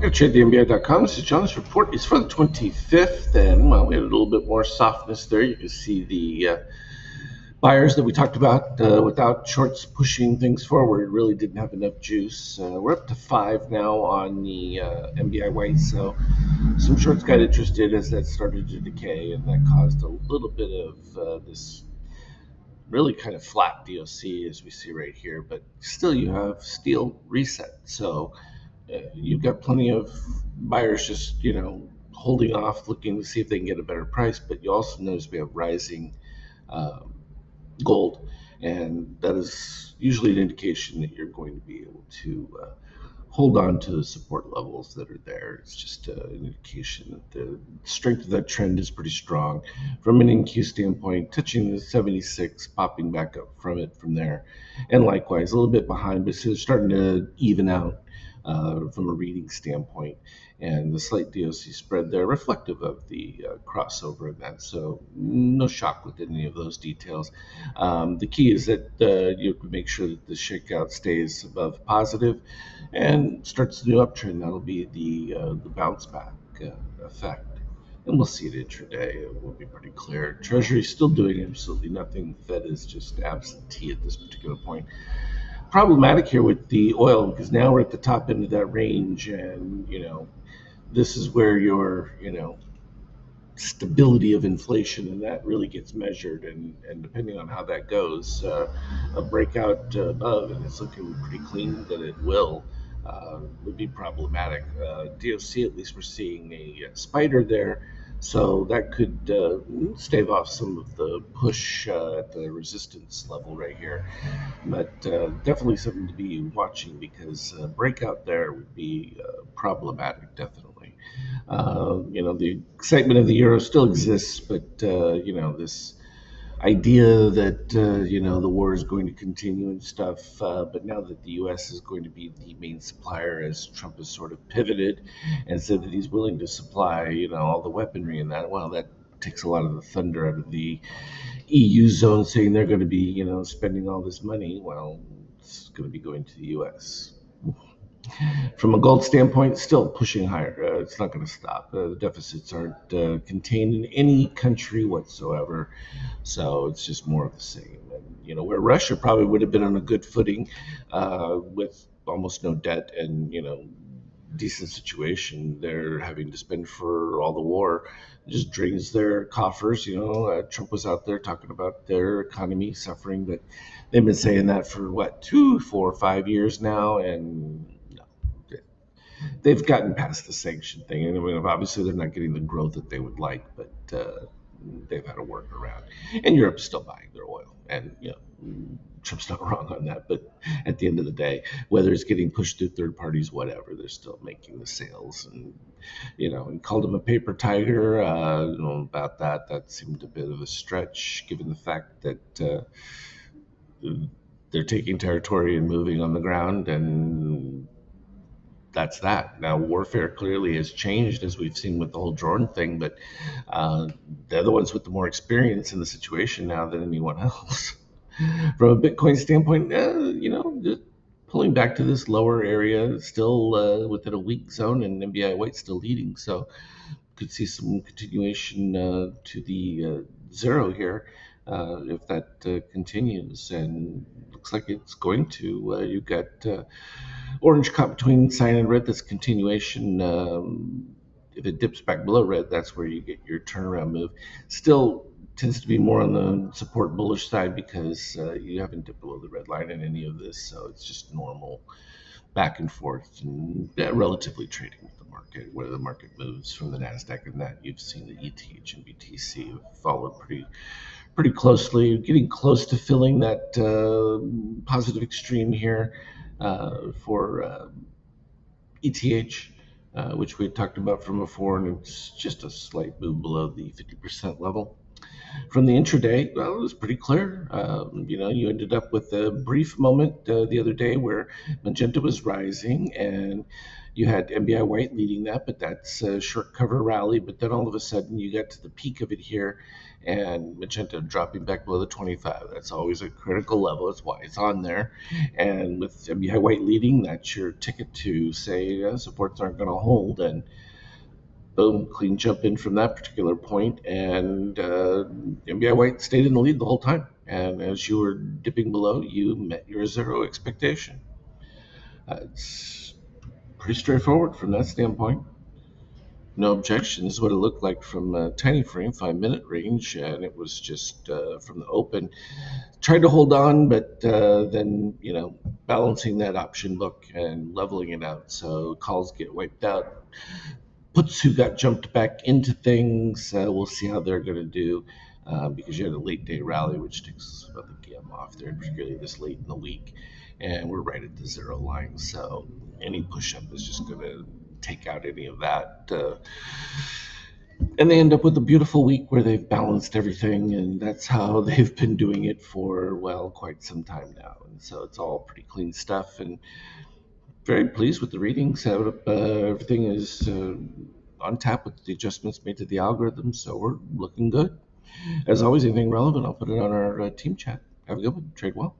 Welcome to TradeTheMBA.com. This is John. This report is for the 25th, and we had a little bit more softness there. You can see the buyers that we talked about without shorts pushing things forward really didn't have enough juice. We're up to 5 now on the MBI white, so some shorts got interested as that started to decay, and that caused a little bit of this really kind of flat DOC as we see right here, but still you have steel reset. So you've got plenty of buyers just, holding off, looking to see if they can get a better price. But you also notice we have rising gold, and that is usually an indication that you're going to be able to hold on to the support levels that are there. It's just an indication that the strength of that trend is pretty strong. From an NQ standpoint, touching the 76, popping back up from it from there, and likewise a little bit behind, but so starting to even out from a reading standpoint, and the slight DOC spread there reflective of the crossover event. So no shock with any of those details. The key is that you have to make sure that the shakeout stays above positive and starts the new uptrend. That'll be the bounce back effect. And we'll see it intraday. It will be pretty clear. Treasury still doing absolutely nothing. Fed is just absentee at this particular point. Problematic here with the oil because now we're at the top end of that range, and this is where your stability of inflation, and that really gets measured, and depending on how that goes, a breakout above, and it's looking pretty clean that it will, would be problematic. DOC, at least we're seeing a spider there, so that could stave off some of the push at the resistance level right here. But definitely something to be watching, because breakout there would be problematic, definitely. The excitement of the euro still exists, but this idea that the war is going to continue and stuff, but now that the U.S. is going to be the main supplier, as Trump has sort of pivoted and said that he's willing to supply all the weaponry and that, well, that takes a lot of the thunder out of the EU zone, saying they're going to be spending all this money. Well, it's going to be going to the U.S. From a gold standpoint, still pushing higher. It's not going to stop. The deficits aren't contained in any country whatsoever, so it's just more of the same. And where Russia probably would have been on a good footing with almost no debt and decent situation, they're having to spend for all the war. It just drains their coffers. Trump was out there talking about their economy suffering, but they've been saying that for 2, 4, 5 years now, and they've gotten past the sanction thing. And obviously they're not getting the growth that they would like, but they've had a workaround. And Europe's still buying their oil, and Trump's not wrong on that. But at the end of the day, whether it's getting pushed through third parties, whatever, they're still making the sales. And and called him a paper tiger. About that. That seemed a bit of a stretch, given the fact that they're taking territory and moving on the ground, and that's that. Now, warfare clearly has changed, as we've seen with the whole drone thing, but they're the ones with the more experience in the situation now than anyone else. From a Bitcoin standpoint, just pulling back to this lower area, still within a weak zone, and MBI white still leading. So could see some continuation to the zero here if that continues, and looks like it's going to. You've got orange caught between cyan and red. That's continuation. If it dips back below red, that's where you get your turnaround move. Still tends to be more on the support bullish side, because you haven't dipped below the red line in any of this, so it's just normal back and forth and relatively trading with the market, where the market moves from the Nasdaq and that. You've seen the ETH and BTC have followed pretty closely, getting close to filling that positive extreme here for ETH, which we had talked about from before, and it's just a slight move below the 50% level. From the intraday, well, it was pretty clear. You ended up with a brief moment the other day where Magenta was rising, and You had MBI White leading that, but that's a short cover rally. But then all of a sudden you got to the peak of it here, and Magenta dropping back below the 25. That's always a critical level. That's why it's on there. And with MBI White leading, that's your ticket to say supports aren't going to hold. And boom, clean jump in from that particular point, and MBI White stayed in the lead the whole time. And as you were dipping below, you met your zero expectation. It's pretty straightforward from that standpoint. No objections. What it looked like from a tiny frame, 5 minute range, and it was just from the open. Tried to hold on, but then balancing that option book and leveling it out, so calls get wiped out. Puts who got jumped back into things. We'll see how they're going to do because you had a late day rally, which takes the GM off there, particularly this late in the week. And we're right at the zero line. So any push up is just going to take out any of that. And they end up with a beautiful week where they've balanced everything. And that's how they've been doing it for, well, quite some time now. And so it's all pretty clean stuff. And very pleased with the readings. Everything is on tap with the adjustments made to the algorithm, so we're looking good. As always, anything relevant, I'll put it on our team chat. Have a good one. Trade well.